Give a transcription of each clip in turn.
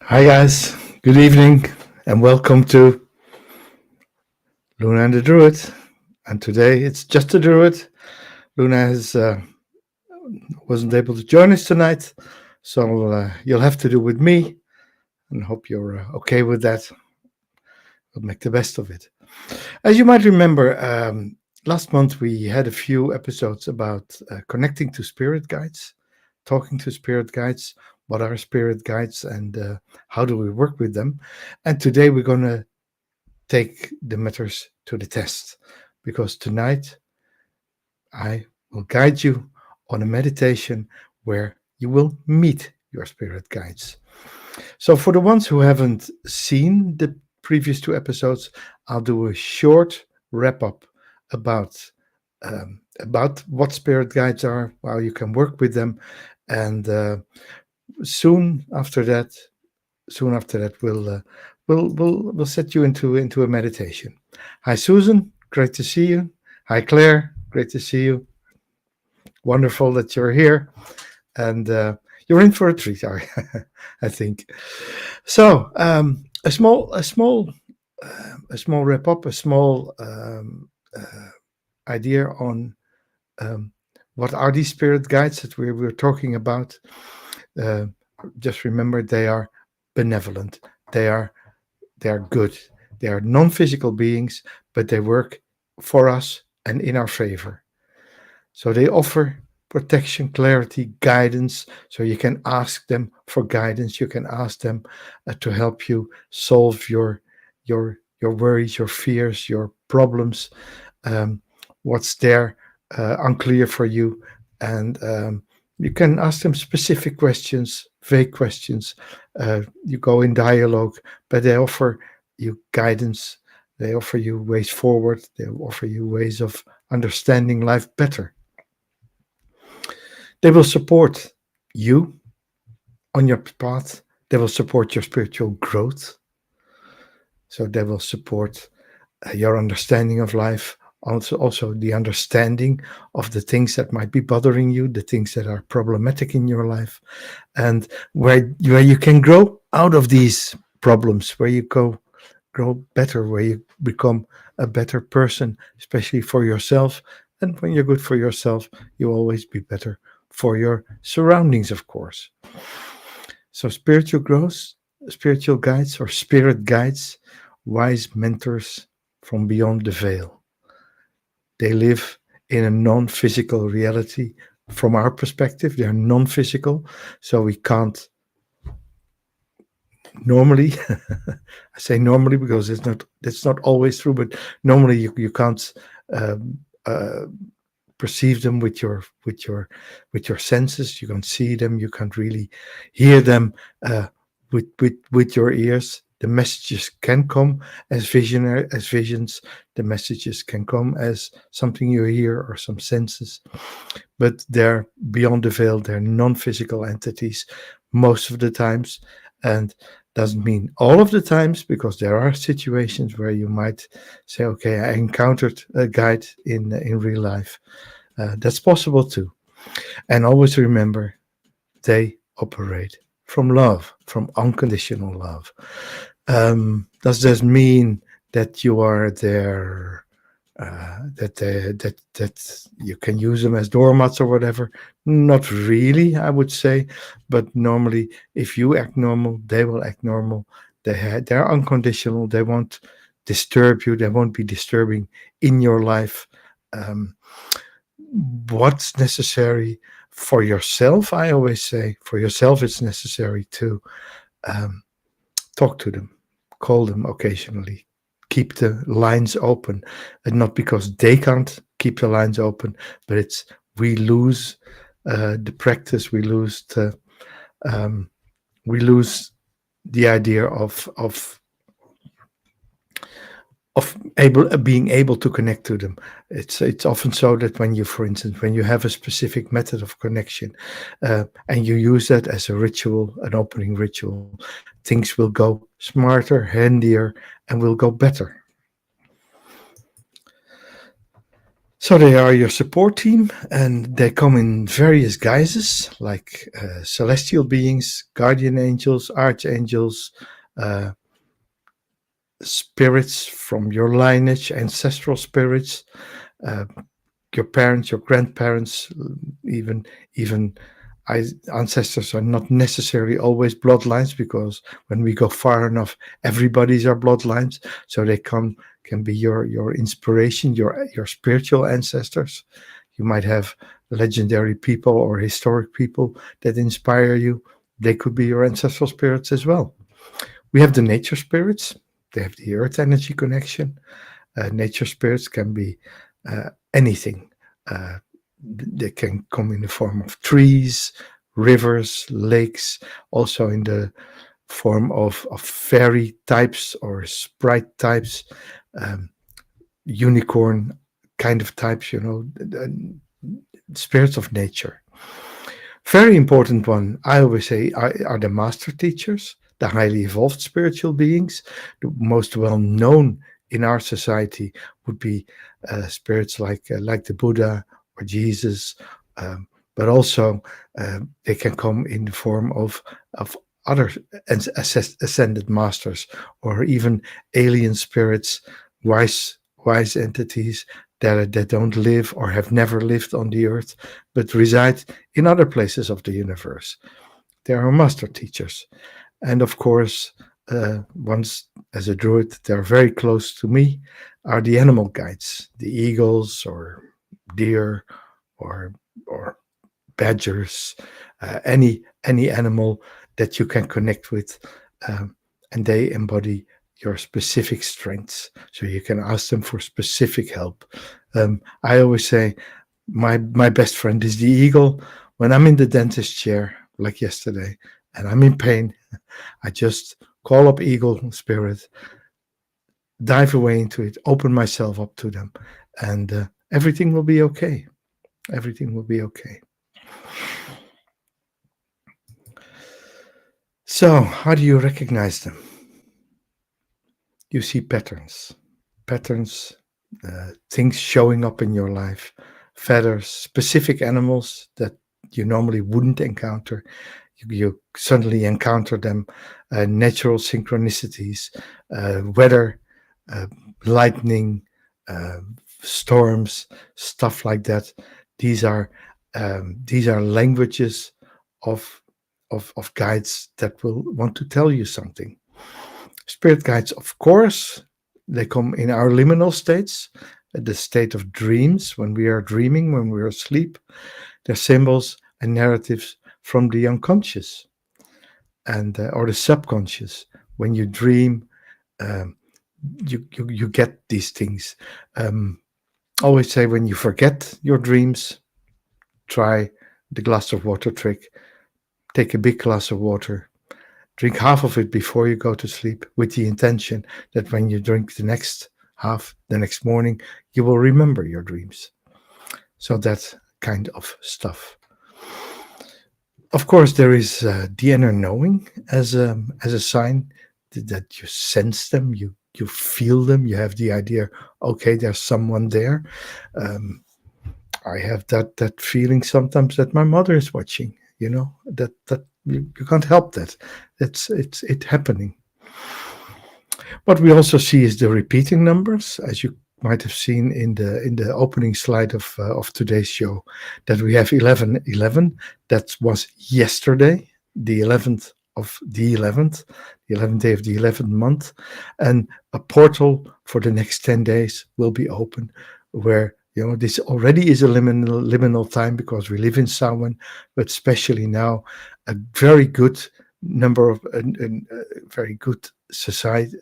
Hi guys, good evening and welcome to Luna and the Druid. And today it's just the Druid. Luna wasn't able to join us tonight, so you'll have to do with me. And hope you're okay with that. We'll make the best of it. As you might remember, last month we had a few episodes about connecting to spirit guides, talking to spirit guides. What are spirit guides and how do we work with them? And today we're going to take the matters to the test, because tonight I will guide you on a meditation where you will meet your spirit guides. So for the ones who haven't seen the previous two episodes, I'll do a short wrap up about what spirit guides are, how you can work with them, and soon after that, we'll set you into a meditation. Hi, Susan. Great to see you. Hi, Claire. Great to see you. Wonderful that you're here, and you're in for a treat, I think. So, a small wrap up, a small idea on um, what are these spirit guides that we're talking about. Uh, just remember, they are benevolent. They are good. They are non-physical beings, but they work for us and in our favor. So they offer protection, clarity, guidance. So you can ask them for guidance. You can ask them to help you solve your worries, your fears, your problems. What's there unclear for you, and you can ask them specific questions, vague questions. You go in dialogue, but they offer you guidance. They offer you ways forward. They offer you ways of understanding life better. They will support you on your path. They will support your spiritual growth. So they will support your understanding of life, also the understanding of the things that might be bothering you, the things that are problematic in your life, and where you can grow out of these problems, where you grow better, where you become a better person, especially for yourself. And when you're good for yourself, you always be better for your surroundings, of course. So spiritual growth, spiritual guides or spirit guides, wise mentors from beyond the veil. They live in a non-physical reality. From our perspective, they are non-physical, so we can't normally. I say normally because it's not always true, but normally you can't um, uh, perceive them with your senses. You can't see them. You can't really hear them with your ears. The messages can come as visions. The messages can come as something you hear or some senses, but they're beyond the veil. They're non-physical entities most of the times, and doesn't mean all of the times, because there are situations where you might say, "Okay, I encountered a guide in real life." That's possible too. And always remember, they operate from love, from unconditional love. Does this mean that you are there, that you can use them as doormats or whatever? Not really, I would say. But normally, if you act normal, they will act normal. They're unconditional. They won't disturb you. They won't be disturbing in your life. Um, what's necessary for yourself? I always say, for yourself, it's necessary to um, talk to them, call them occasionally, keep the lines open, and not because they can't keep the lines open, but it's we lose the practice, um, we lose the idea of being able to connect to them. It's often so that when you, for instance, when you have a specific method of connection, and you use that as a ritual, an opening ritual, things will go smarter, handier, and will go better. So they are your support team, and they come in various guises, like celestial beings, guardian angels, archangels, uh, spirits from your lineage, ancestral spirits, uh, your parents, your grandparents, even even ancestors are not necessarily always bloodlines, because when we go far enough, everybody's our bloodlines. So they can be your inspiration, your spiritual ancestors. You might have legendary people or historic people that inspire you. They could be your ancestral spirits as well. We have the nature spirits. They have the earth energy connection. Nature spirits can be anything. Uh, they can come in the form of trees, rivers, lakes, also in the form of fairy types or sprite types, um, unicorn kind of types, spirits of nature. Very important one, I always say, are the master teachers, the highly evolved spiritual beings. The most well known in our society would be spirits like the Buddha or Jesus, um, but also they can come in the form of other ascended masters, or even alien spirits, wise entities that don't live or have never lived on the earth, but reside in other places of the universe. They are master teachers. And of course, once as a druid, they're very close to me, are the animal guides, the eagles or deer or or badgers, any animal that you can connect with, and they embody your specific strengths. So you can ask them for specific help. I always say my best friend is the eagle. When I'm in the dentist chair, like yesterday, and I'm in pain, I just call up eagle spirit, dive away into it, open myself up to them, and everything will be okay. Everything will be okay. So, how do you recognize them? You see patterns, things showing up in your life, feathers, specific animals that you normally wouldn't encounter. You suddenly encounter them, natural synchronicities, weather, uh, lightning, uh, storms, stuff like that. These are these are languages of of guides that will want to tell you something. Spirit guides, of course, they come in our liminal states, the state of dreams, when we are dreaming, when we are asleep. They're symbols and narratives from the unconscious and or the subconscious. When you dream, um, you get these things. Always say, when you forget your dreams, try the glass of water trick. Take a big glass of water, drink half of it before you go to sleep, with the intention that when you drink the next half the next morning, you will remember your dreams. So that kind of stuff. Of course, there is the inner knowing as a sign that you sense them, you feel them, you have the idea, okay, there's someone there. Um, I have that feeling sometimes that my mother is watching. That you can't help that. It's happening. What we also see is the repeating numbers, as you might have seen in the opening slide of today's show, that we have 1111. That was yesterday, the 11th of the 11th, the 11th day of the 11th month, and a portal for the next 10 days will be open, where this already is a liminal time because we live in Samhain, but especially now, a very good number of very good society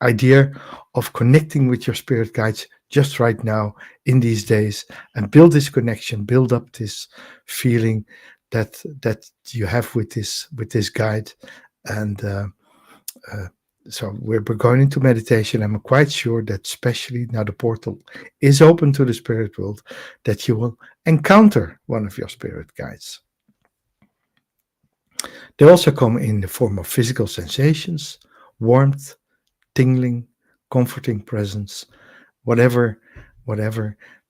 idea of connecting with your spirit guides just right now in these days, and build this connection, build up this feeling that you have with this guide. And uh, so we're going into meditation. I'm quite sure that, especially now the portal is open to the spirit world, that you will encounter one of your spirit guides. They also come in the form of physical sensations, warmth, tingling, comforting presence, whatever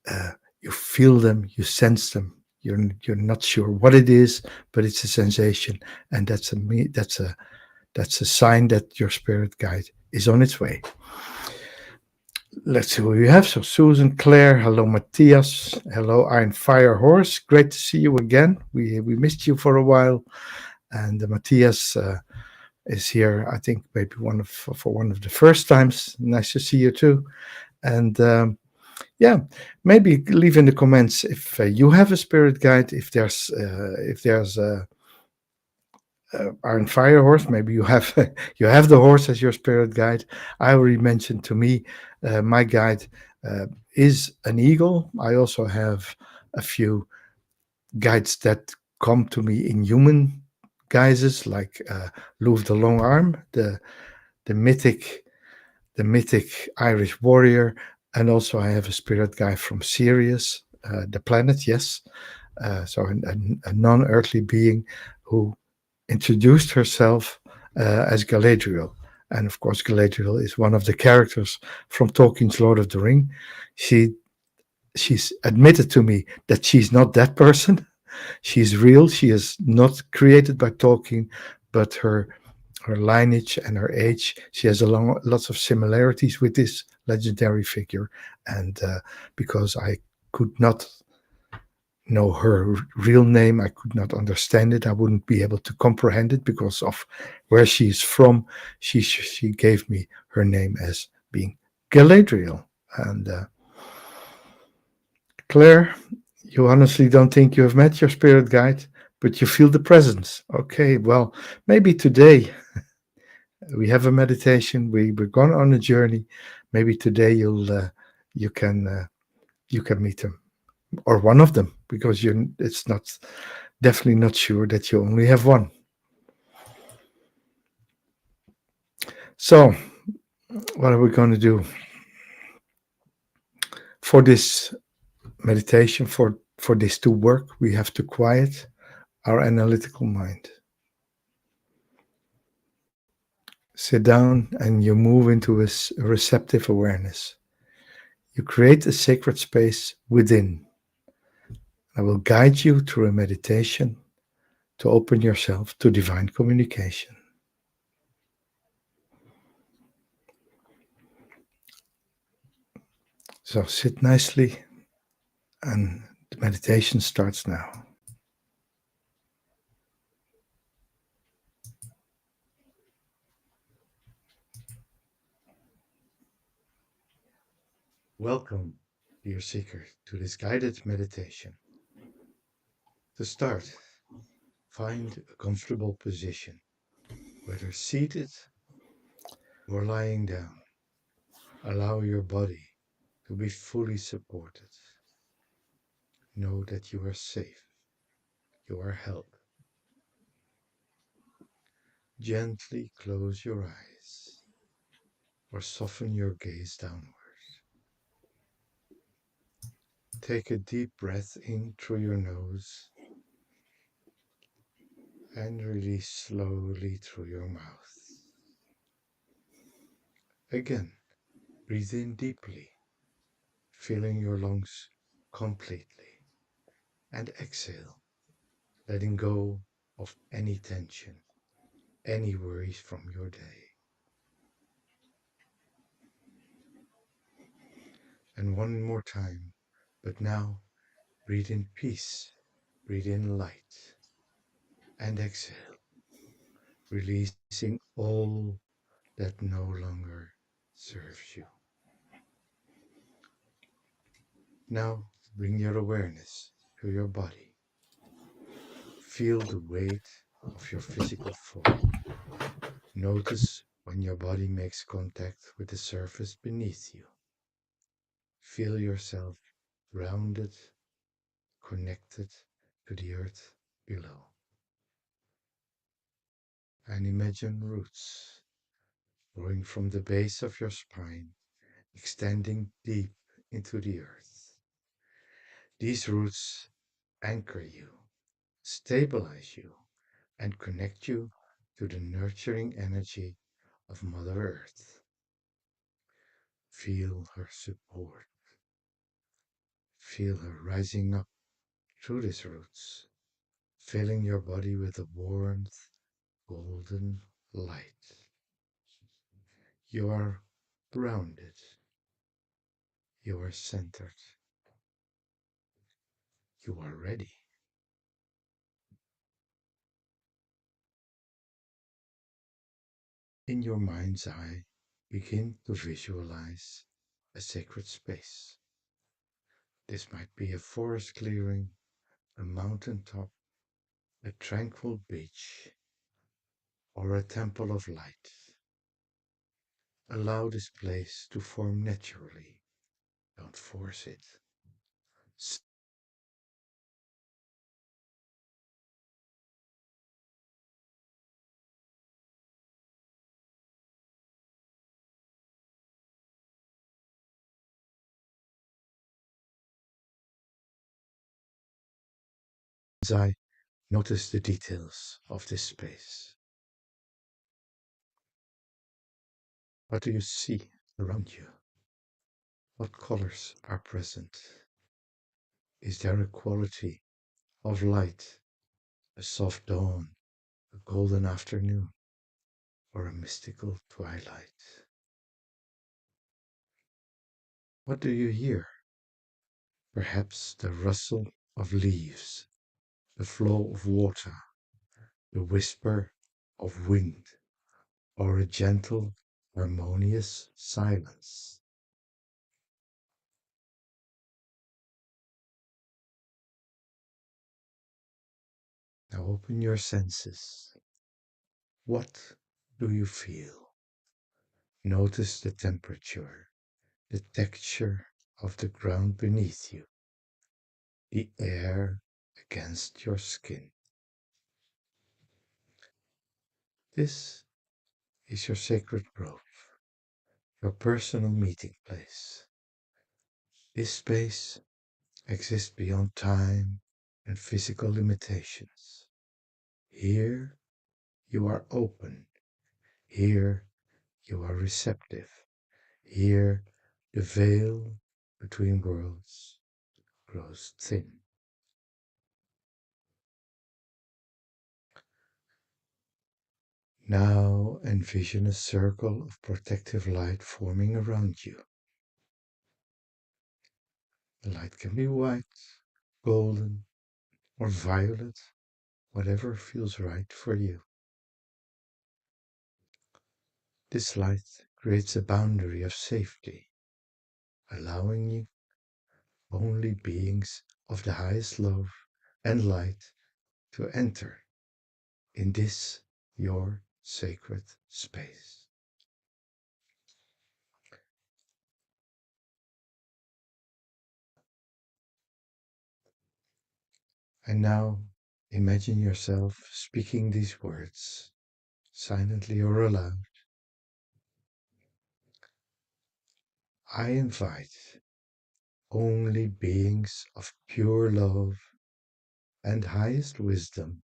uh, you feel them, you sense them. You're not sure what it is, but it's a sensation, and that's a sign that your spirit guide is on its way. Let's see who we have. So Susan, Claire, hello Matthias, hello Iron Fire Horse. Great to see you again. We missed you for a while, and Matthias is here. I think maybe for one of the first times. Nice to see you too. And yeah, maybe leave in the comments if you have a spirit guide. If there's Iron Fire Horse, maybe you have you have the horse as your spirit guide. I already mentioned to me, my guide is an eagle. I also have a few guides that come to me in human guises, like Louvre the Long Arm, the mythic the mythic Irish warrior, and also I have a spirit guide from Sirius, the planet. Yes, so a non-earthly being who introduced herself as Galadriel. And of course, Galadriel is one of the characters from Tolkien's Lord of the Ring. She she's admitted to me that she's not that person. She's real. She is not created by Tolkien, but her lineage and her age, she has lots of similarities with this legendary figure. And because I could not know her real name, I could not understand it. I wouldn't be able to comprehend it because of where she is from. She gave me her name as being Galadriel. And Claire, you honestly don't think you have met your spirit guide, but you feel the presence. Okay, well, maybe today we have a meditation. We're going on a journey. Maybe today you can you can meet them or one of them because you it's not definitely not sure that you only have one. So what are we going to do for this meditation? For this to work, we have to quiet our analytical mind. Sit down and you move into a receptive awareness. You create a sacred space within. I will guide you through a meditation to open yourself to divine communication. So sit nicely, and the meditation starts now. Welcome, dear seeker, to this guided meditation. To start, find a comfortable position, whether seated or lying down. Allow your body to be fully supported. Know that you are safe, you are held. Gently close your eyes or soften your gaze downward. Take a deep breath in through your nose and release slowly through your mouth. Again, breathe in deeply, filling your lungs completely, and exhale, letting go of any tension, any worries from your day. And one more time, but now breathe in peace, breathe in light, and exhale, releasing all that no longer serves you. Now bring your awareness to your body. Feel the weight of your physical form. Notice when your body makes contact with the surface beneath you. Feel yourself grounded, connected to the earth below. And imagine roots growing from the base of your spine, extending deep into the earth. These roots anchor you, stabilize you, and connect you to the nurturing energy of Mother Earth. Feel her support. Feel her rising up through these roots, filling your body with a warmth, golden light. You are grounded. You are centered. You are ready. In your mind's eye, begin to visualize a sacred space. This might be a forest clearing, a mountain top, a tranquil beach, or a temple of light. Allow this place to form naturally. Don't force it. As I notice the details of this space, what do you see around you? What colors are present? Is there a quality of light, a soft dawn, a golden afternoon, or a mystical twilight? What do you hear? Perhaps the rustle of leaves, the flow of water, the whisper of wind, or a gentle, harmonious silence. Now open your senses. What do you feel? Notice the temperature, the texture of the ground beneath you, the air against your skin. This is your sacred grove, your personal meeting place. This space exists beyond time and physical limitations. Here you are open. Here you are receptive. Here the veil between worlds grows thin. Now envision a circle of protective light forming around you. The light can be white, golden, or violet, whatever feels right for you. This light creates a boundary of safety, allowing you only beings of the highest love and light to enter in this your sacred space. And now imagine yourself speaking these words, silently or aloud. I invite only beings of pure love and highest wisdom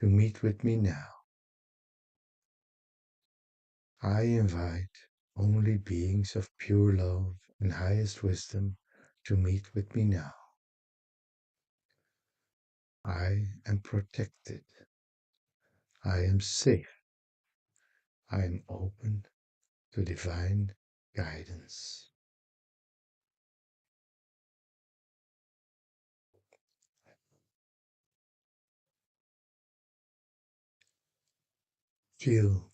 to meet with me now. I invite only beings of pure love and highest wisdom to meet with me now. I am protected. I am safe. I am open to divine guidance. Feel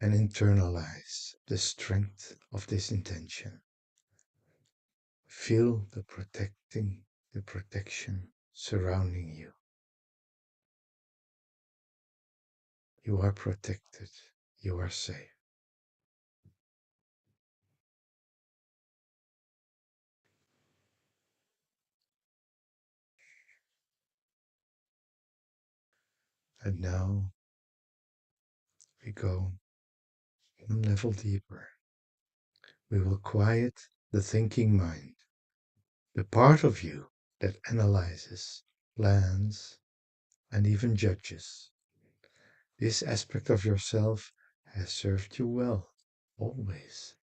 and internalize the strength of this intention. Feel the protection surrounding you. You are protected. You are safe. And now we go one level deeper. We will quiet the thinking mind, the part of you that analyzes, plans, and even judges. This aspect of yourself has served you well, always.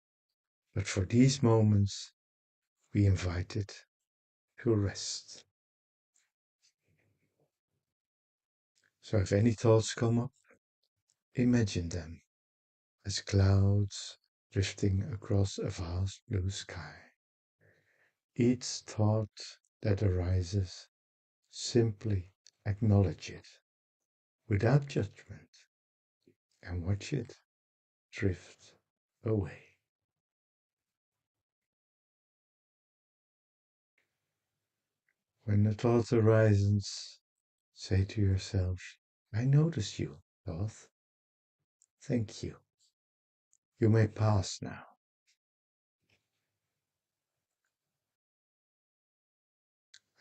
But for these moments, we invite it to rest. So if any thoughts come up, imagine them as clouds drifting across a vast blue sky. Each thought that arises, simply acknowledge it without judgment and watch it drift away. When the thought arises, say to yourself, I notice you, thought. Thank you. You may pass now.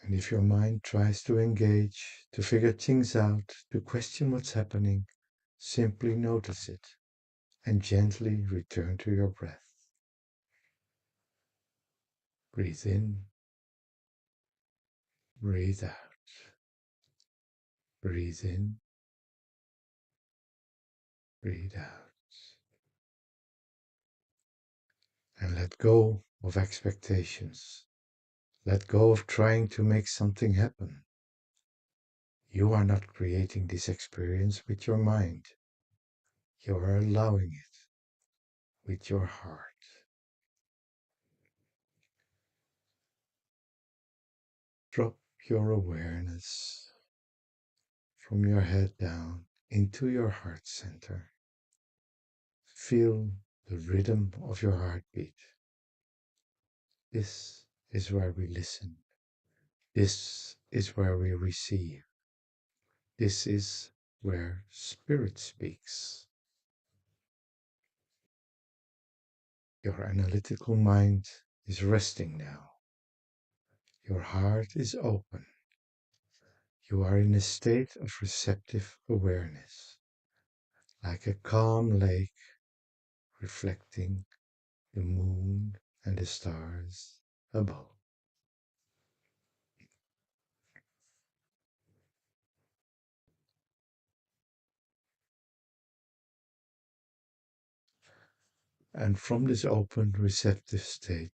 And if your mind tries to engage, to figure things out, to question what's happening, simply notice it and gently return to your breath. Breathe in, breathe out. Breathe in, breathe out. And let go of expectations. Let go of trying to make something happen. You are not creating this experience with your mind. You are allowing it with your heart. Drop your awareness from your head down into your heart center. Feel the rhythm of your heartbeat. This is where we listen. This is where we receive. This is where Spirit speaks. Your analytical mind is resting now. Your heart is open. You are in a state of receptive awareness, like a calm lake reflecting the moon and the stars above. And from this open, receptive state,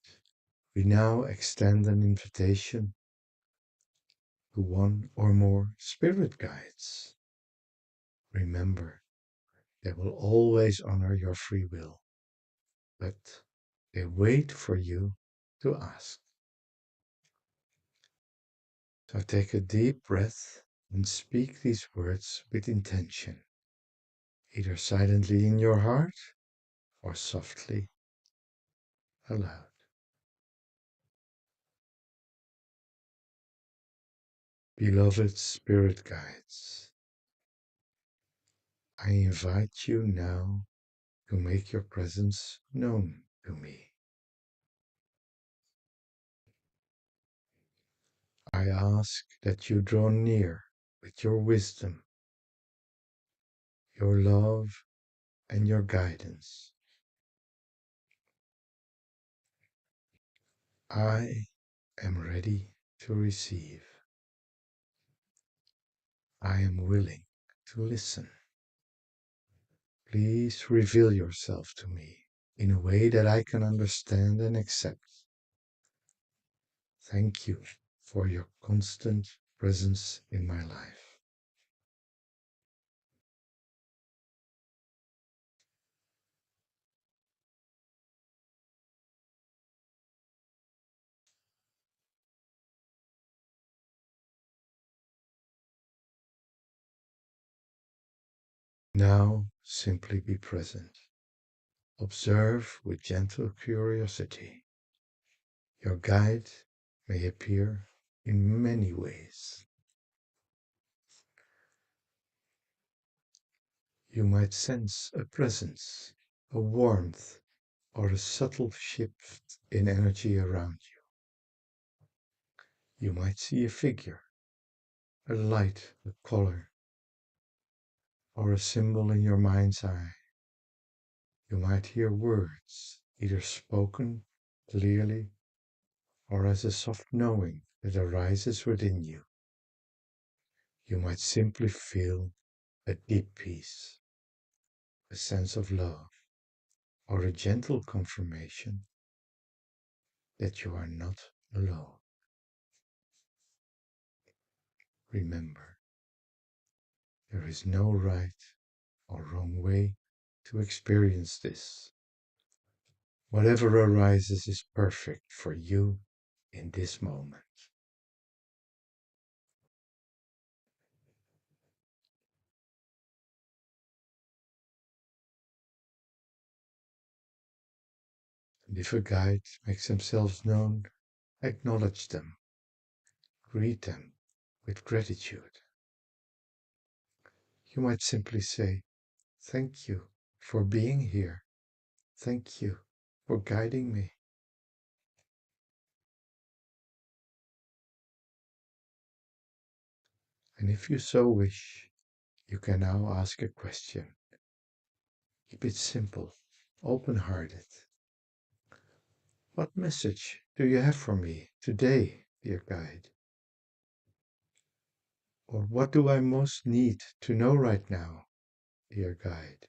we now extend an invitation to one or more spirit guides. Remember, they will always honor your free will, but they wait for you to ask. So take a deep breath and speak these words with intention, either silently in your heart or softly aloud. Beloved spirit guides, I invite you now to make your presence known to me. I ask that you draw near with your wisdom, your love, and your guidance. I am ready to receive. I am willing to listen. Please reveal yourself to me in a way that I can understand and accept. Thank you for your constant presence in my life. Now simply be present. Observe with gentle curiosity. Your guide may appear in many ways. You might sense a presence, a warmth, or a subtle shift in energy around you. You might see a figure, a light, a color, or a symbol in your mind's eye. You might hear words, either spoken clearly or as a soft knowing that arises within you. You might simply feel a deep peace, a sense of love, or a gentle confirmation that you are not alone. Remember, there is no right or wrong way to experience this. Whatever arises is perfect for you in this moment. And if a guide makes themselves known, acknowledge them, greet them with gratitude. You might simply say, "Thank you for being here. Thank you for guiding me." And if you so wish, you can now ask a question. Keep it simple, open hearted. What message do you have for me today, dear guide? Or what do I most need to know right now, dear guide?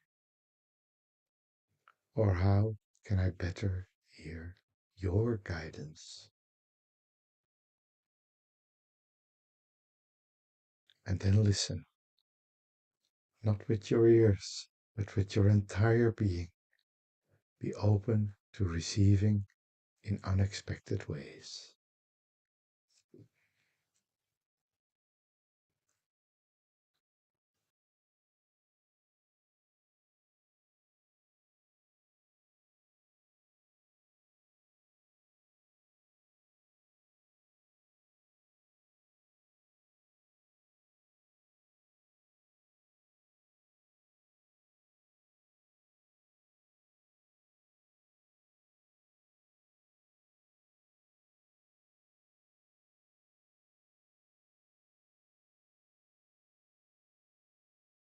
Or how can I better hear your guidance? And then listen, not with your ears, but with your entire being. Be open to receiving in unexpected ways.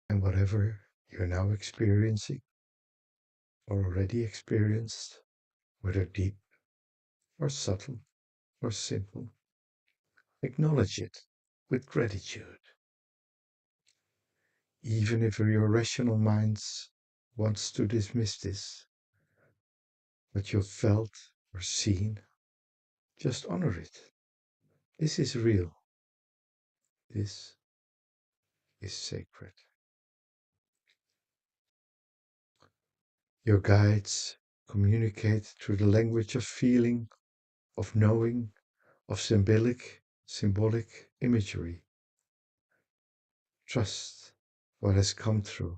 And whatever you're now experiencing or already experienced, whether deep or subtle or simple, acknowledge it with gratitude. Even if your rational minds wants to dismiss this, what you've felt or seen, just honor it. This is real. This is sacred. Your guides communicate through the language of feeling, of knowing, of symbolic imagery. Trust what has come through,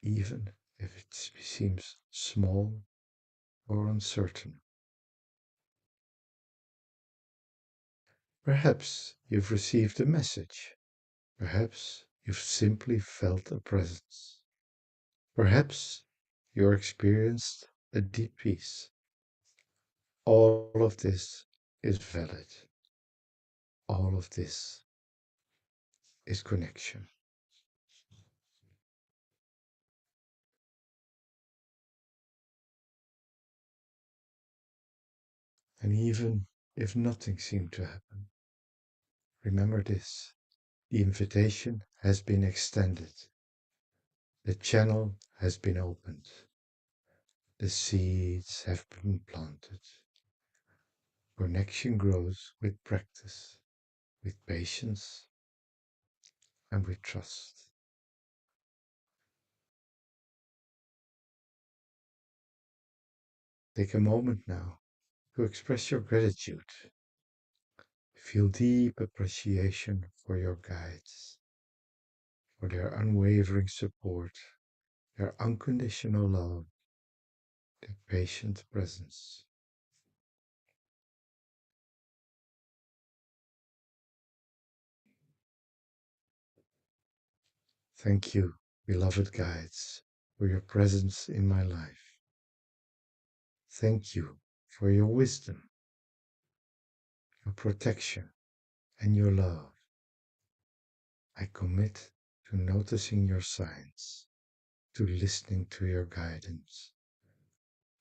even if it seems small or uncertain. Perhaps you've received a message. Perhaps you've simply felt a presence. Perhaps you experienced a deep peace. All of this is valid. All of this is connection. And even if nothing seemed to happen, remember this: the invitation has been extended, the channel has been opened, the seeds have been planted. Connection grows with practice, with patience, and with trust. Take a moment now to express your gratitude. Feel deep appreciation for your guides, for their unwavering support, their unconditional love, their patient presence. Thank you, beloved guides, for your presence in my life. Thank you for your wisdom, your protection, and your love. I commit to noticing your signs, to listening to your guidance,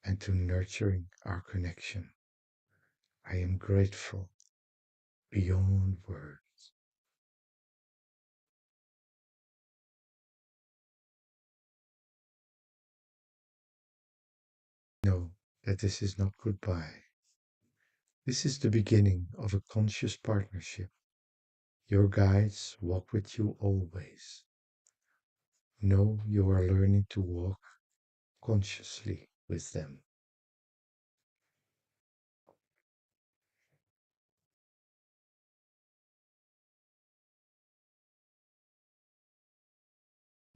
and to nurturing our connection. I am grateful beyond words. Know that this is not goodbye. This is the beginning of a conscious partnership. Your guides walk with you always. Know you are learning to walk consciously with them.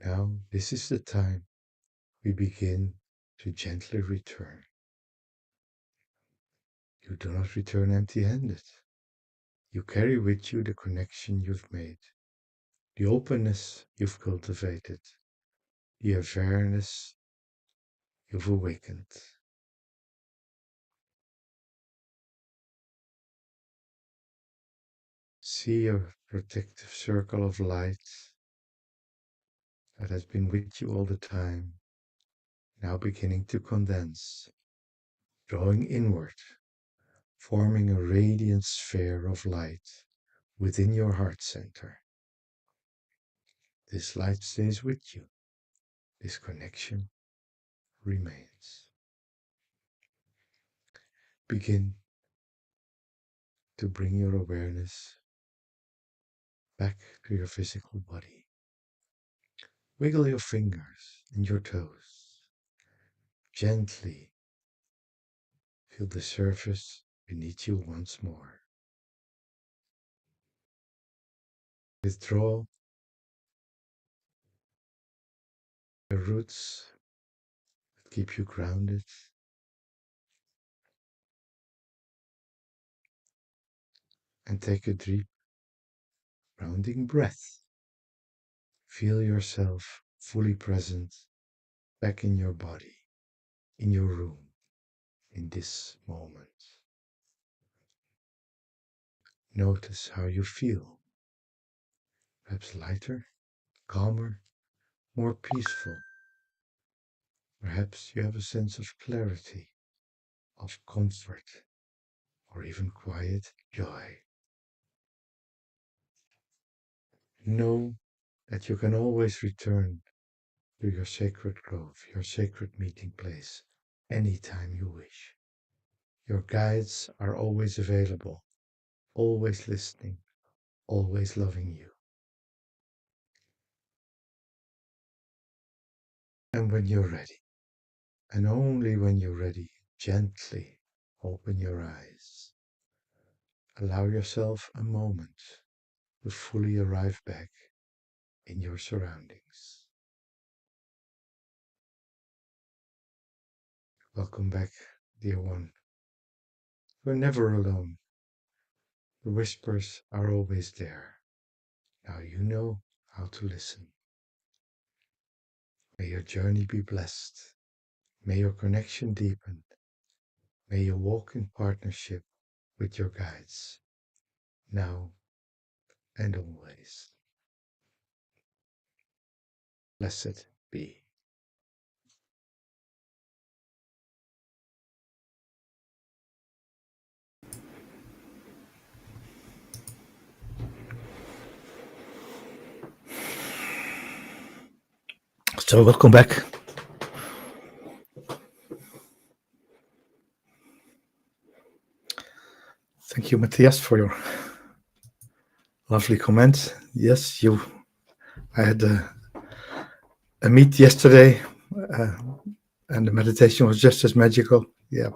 Now, this is the time we begin to gently return. You do not return empty handed. You carry with you the connection you've made, the openness you've cultivated, the awareness you've awakened. See a protective circle of light that has been with you all the time, now beginning to condense, drawing inward, forming a radiant sphere of light within your heart center. This light stays with you. This connection remains. Begin to bring your awareness back to your physical body. Wiggle your fingers and your toes. Gently feel the surface beneath you once more. Withdraw the roots that keep you grounded. And take a deep, grounding breath. Feel yourself fully present back in your body, in your room, in this moment. Notice how you feel. Perhaps lighter, calmer, more peaceful. Perhaps you have a sense of clarity, of comfort, or even quiet joy. Know that you can always return to your sacred grove, your sacred meeting place, anytime you wish. Your guides are always available, always listening, always loving you. And when you're ready, and only when you're ready, gently open your eyes. Allow yourself a moment to fully arrive back in your surroundings. Welcome back, dear one. You're never alone. The whispers are always there. Now you know how to listen. May your journey be blessed. May your connection deepen. May you walk in partnership with your guides, now and always. Blessed be. So, welcome back. Thank you, Matthias, for your lovely comment. Yes, I had a meet yesterday, and the meditation was just as magical. Yeah.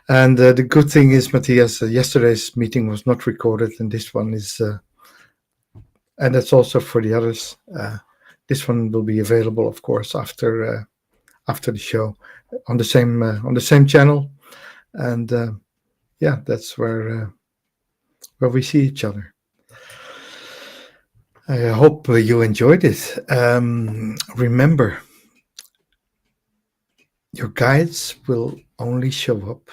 And the good thing is, Matthias, yesterday's meeting was not recorded, and this one is, and that's also for the others. This one will be available, of course, after the show on the same channel, and yeah, that's where we see each other. I hope you enjoyed it. Remember, your guides will only show up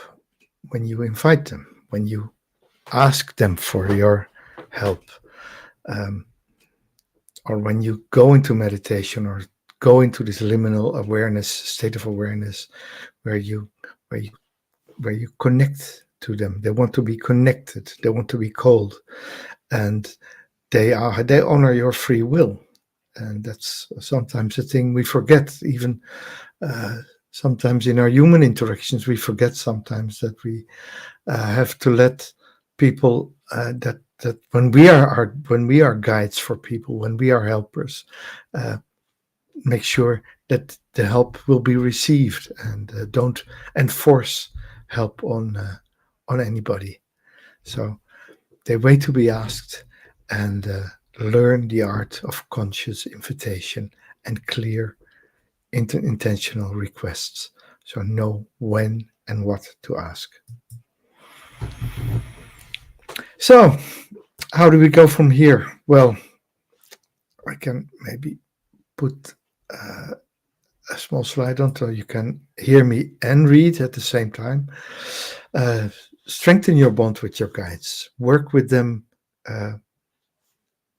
when you invite them, when you ask them for your help, or when you go into meditation or go into this liminal awareness, state of awareness, where you connect to them. They want to be connected. They want to be called, and they honor your free will. And that's sometimes a thing we forget. Even sometimes in our human interactions, we forget sometimes that we have to let people that that when we are guides for people, when we are helpers, make sure that the help will be received, and don't enforce help on anybody. So they wait to be asked, and learn the art of conscious invitation and clear intentional requests. So know when and what to ask. So how do we go from here? Well, I can maybe put a small slide on so you can hear me and read at the same time. Uh, Strengthen your bond with your guides. Work with them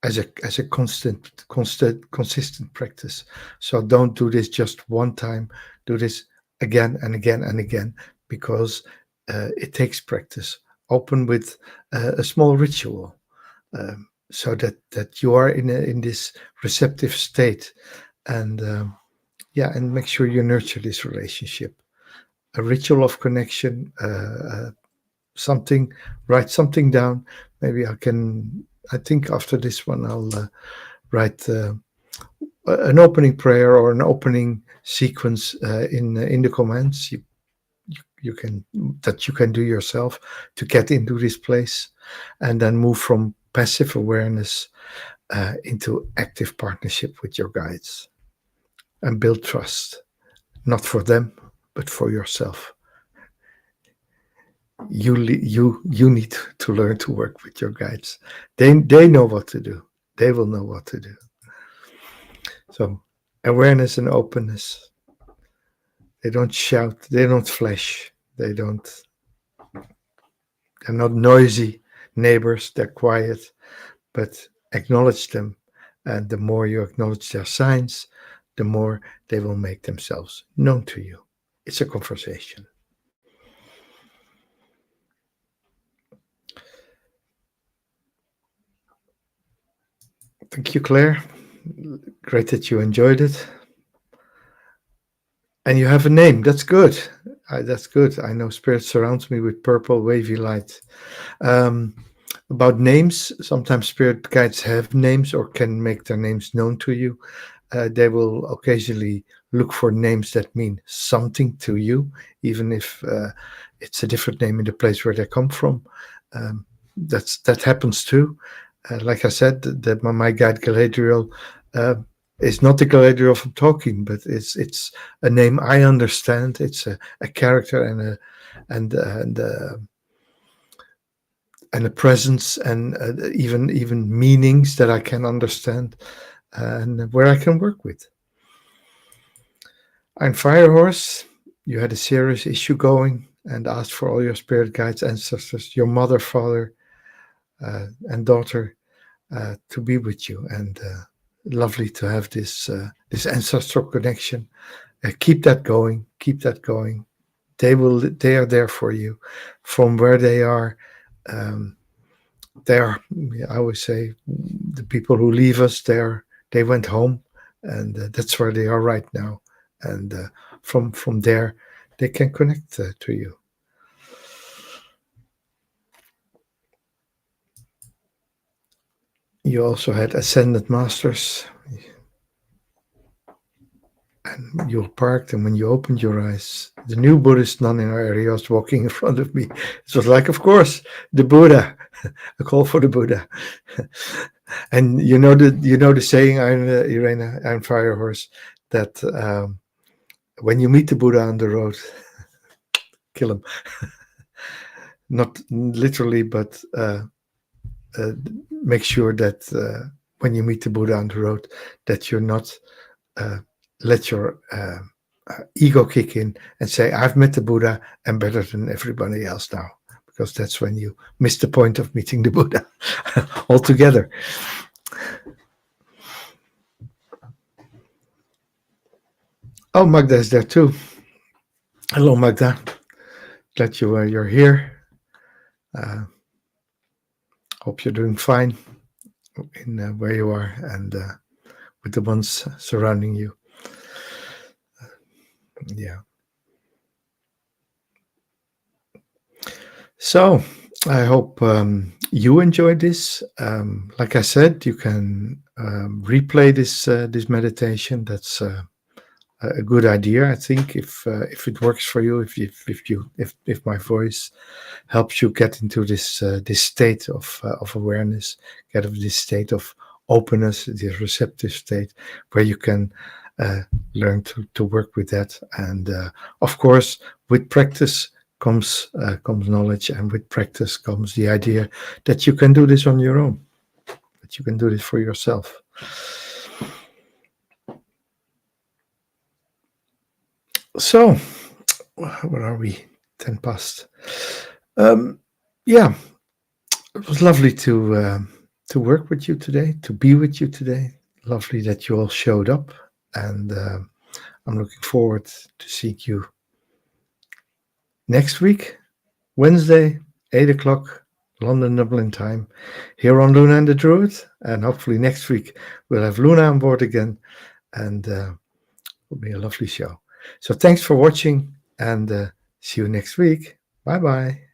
as a consistent practice. So don't do this just one time. Do this again and again and again, because it takes practice. Open with a small ritual, so that you are in this receptive state, and and make sure you nurture this relationship. A ritual of connection, something, write something down. Maybe I think after this one I'll write an opening prayer or an opening sequence in the comments. You can do yourself to get into this place, and then move from passive awareness into active partnership with your guides, and build trust, not for them but for yourself. You need to learn to work with your guides. They know what to do. They will know what to do. So awareness and openness. They don't shout. They don't flash. They're not noisy neighbors. They're quiet, but acknowledge them. And the more you acknowledge their signs, the more they will make themselves known to you. It's a conversation. Thank you, Claire. Great that you enjoyed it. And you have a name. That's good. That's good. I know Spirit surrounds me with purple wavy light. About names, sometimes Spirit guides have names or can make their names known to you. They will occasionally look for names that mean something to you, even if it's a different name in the place where they come from. That happens too. Like I said, my guide Galadriel is not the Galadriel from Tolkien, but it's a name I understand. It's a character and a presence, and even meanings that I can understand, and where I can work with. I'm Firehorse. You had a serious issue going and asked for all your spirit guides, ancestors, your mother, father, and daughter to be with you. And lovely to have this ancestral connection. Keep that going. Keep that going. They are there for you, from where they are. They are. I always say, the people who leave us, they went home, and that's where they are right now. And from there, they can connect to you. You also had ascended masters, and you parked, and when you opened your eyes, the new Buddhist nun in our area was walking in front of me. It was like, of course, the Buddha, a call for the Buddha. And you know the saying, Irena, I'm Firehorse, that when you meet the Buddha on the road, kill him. Not literally, but make sure that when you meet the Buddha on the road, that you're not let your ego kick in and say, I've met the Buddha, I'm better than everybody else now, because that's when you miss the point of meeting the Buddha altogether. Oh, Magda is there too. Hello, Magda. Glad you're here. Hope you're doing fine in where you are, and with the ones surrounding you. Yeah. So I hope you enjoyed this. Like I said, you can replay this meditation. That's a good idea, I think, if it works for you. If my voice helps you get into this state of awareness, get of this state of openness, this receptive state, where you can uh, learn to work with that. And of course, with practice comes knowledge, and with practice comes the idea that you can do this on your own, that you can do this for yourself. So, where are we? 10 past. Yeah, it was lovely to work with you today, to be with you today. Lovely that you all showed up, and I'm looking forward to seeing you next week, Wednesday, 8 o'clock, London, Dublin time, here on Luna and the Druid. And hopefully next week we'll have Luna on board again, and it'll be a lovely show. So thanks for watching, and see you next week. Bye bye.